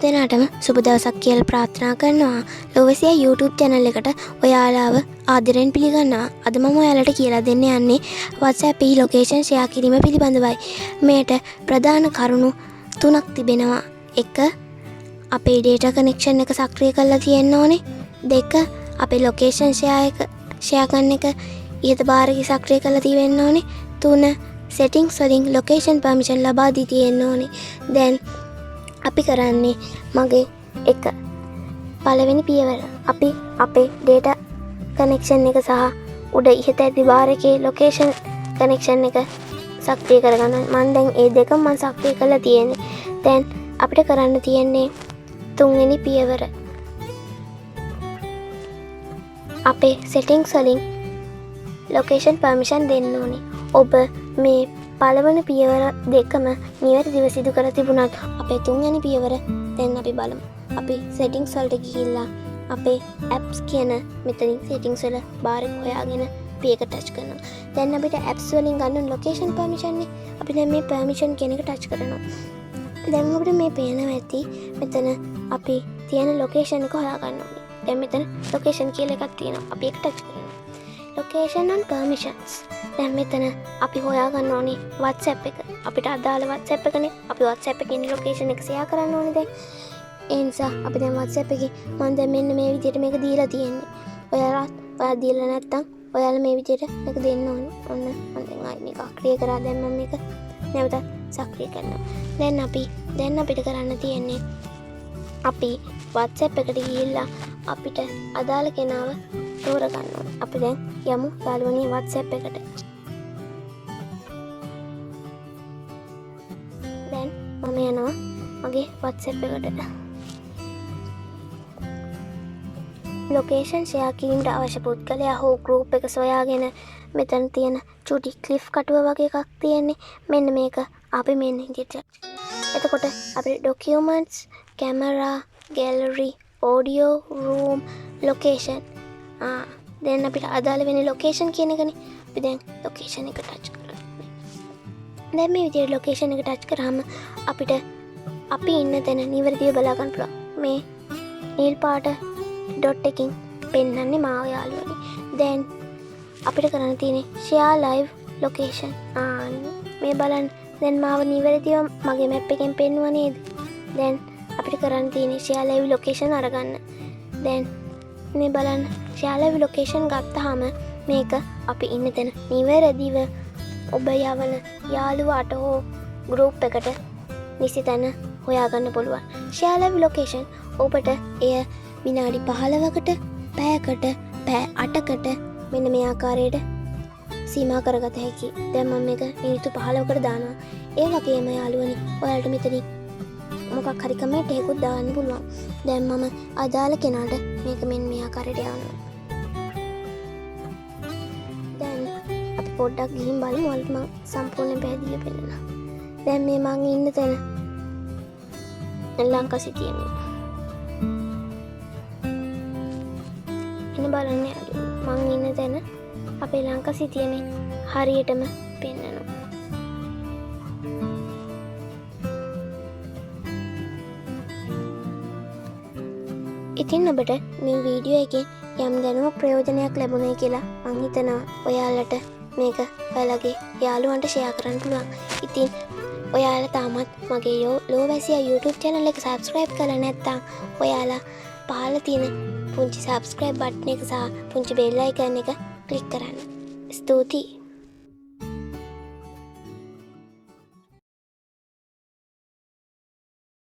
දෙනාටම සුබ දවසක් කියලා ප්‍රාර්ථනා කරනවා. ලෝවැසියා YouTube channel එකට ඔයාලාව ආදරෙන් පිළිගන්නවා. අද මම ඔයාලට කියලා දෙන්න යන්නේ WhatsApp එකේ location share කිරීම පිළිබඳවයි. මේට ප්‍රධාන කරුණු තුනක් තිබෙනවා. 1. අපේ data connection එක සක්‍රිය කරලා තියෙන්න ඕනේ. 2. අපේ location share කරන එක ඊට බාරේ සක්‍රිය කරලා තියෙන්න ඕනේ. 3. settings වලින් location permission ලබා දී තියෙන්න ඕනේ. දැන් අපි කරන්නේ මගේ එක පළවෙනි පියවර. අපි අපේ data connection එක සහ උඩ ඉහත ඇති බාර් එකේ location connection එක සක්‍රිය කරගන්න. මම දැන් ඒ දෙකම මම සක්‍රිය කරලා තියෙන්නේ. දැන් අපිට කරන්න තියෙන්නේ තුන්වෙනි පියවර. අපේ settings වලින් location permission දෙන්න ඕනේ. ඔබ මේ පළවෙනි පියවර දෙකම නිවැරදිව සිදු කර තිබුණත් අපේ තුන්වෙනි පියවර දැන් අපි බලමු. අපි settings වලට ගිහිල්ලා අපේ apps කියන මෙතනින් settings වල බාර් එක හොයාගෙන අපි ඒක touch කරනවා. දැන් අපිට apps වලින් ගන්න location permission නේ. අපි දැන් මේ permission කියන එක touch කරනවා. දැන් අපිට මේ පේනවා ඇති මෙතන අපි තියෙන location එක හොයා ගන්න ඕනේ. දැන් මෙතන location කියලා එකක් තියෙනවා. අපි ඒක touch කරනවා. location and permissions. දැන් මෙතන අපි හොයාගන්න ඕනේ WhatsApp එක. අපිට අදාළ WhatsApp එකනේ. අපි WhatsApp එකේ ඉන්න location එක share කරන්න ඕනේ දැන්. ඒ නිසා අපි දැන් WhatsApp එකේ මම දැන් මෙන්න මේ විදිහට මේක දීලා තියෙන්නේ. ඔයාලා දීලා නැත්තම් ඔයාලා මේ විදිහට මේක දෙන්න ඕනේ. ඔන්න මම දැන් ආයි මේක ක්‍රිය කරා. දැන් මම මේක නැවතත් සක්‍රිය කරනවා. දැන් අපිට කරන්න තියෙන්නේ අපි WhatsApp එකට ගිහිල්ලා අපිට අදාළ කෙනාව තෝරගන්න ඕනේ. අපි දැන් යමු යාළුවනේ WhatsApp එකට. දැන් මම යනවා මගේ WhatsApp එකට. location share කිරීමට අවශ්‍ය පුද්ගලයා හෝ group එක සොයාගෙන මෙතන තියෙන චුටි cliff කටුව වගේ එකක් තියෙන්නේ. මෙන්න මේක අපි මෙන්න විදිහට. එතකොට අපේ documents, camera, gallery, audio, room, location. දැන් අපිට අදාළ වෙන location කියන එකනේ. අපි දැන් location එක touch කරනවා. දැන් මේ විදිහට location එක touch කරාම අපිට අපි ඉන්න තැන නිවැරදිව බලා ගන්න පුළුවන්. මේ නිල් පාට dot එකකින් පෙන්වන්නේ මාව යාළුවනේ. දැන් අපිට කරන්න තියෙන්නේ share live location. මේ බලන්න දැන් මාව නිවැරදිව මගේ map එකෙන් පෙන්වුවා නේද? දැන් අපිට කරන්න තියෙන්නේ share live location අරගන්න. දැන් මේ බලන්න share live location ගත්තාම මේක අපි ඉන්න තැන නිවැරදිව ඔබ යවන යාළුවාට හෝ group එකට නිසි තැන හොයාගන්න පුළුවන්. share live location ඔබට එය විනාඩි 15කට පැයකට පැය 8කට මෙන්න මේ ආකාරයට සීමා කරගත හැකියි. දැන් මම මේක මිනිත්තු 15කට දානවා. ඒ වගේම යාළුවනි ඔයාලට මෙතනින් මොකක් හරි කමෙන්ට් එකකුත් දාන්න පුළුවන්. දැන් මම අදාළ කෙනාට මේක මෙන්න මේ ආකාරයට යවනවා. දැන් අපි පොඩ්ඩක් ගිහින් බලමු. ඔයාලට මම සම්පූර්ණයෙන් පැහැදිලිව පෙන්නනවා. දැන් මේ මම ඉන්න තැන ලංකා සිටියේ. එන්න බලන්න මම ඉන්න තැන අපේ ලංකා සිටියේ හරියටම පෙන්නනවා. ඉතින් ඔබට මේ වීඩියෝ එකෙන් යම් දැනුමක් ප්‍රයෝජනයක් ලැබුණයි කියලා මං හිතනවා. ඔයාලට මේක ඔයාලගේ යාළුවන්ට ෂෙයා කරන්න පුළුවන්. ඉතින් ඔයාලා තාමත් මගේ ලෝවැසියා YouTube channel එක subscribe කරලා නැත්නම් ඔයාලා පහළ තියෙන පුංචි subscribe button එක සහ පුංචි bell icon එක click කරන්න. ස්තුතියි.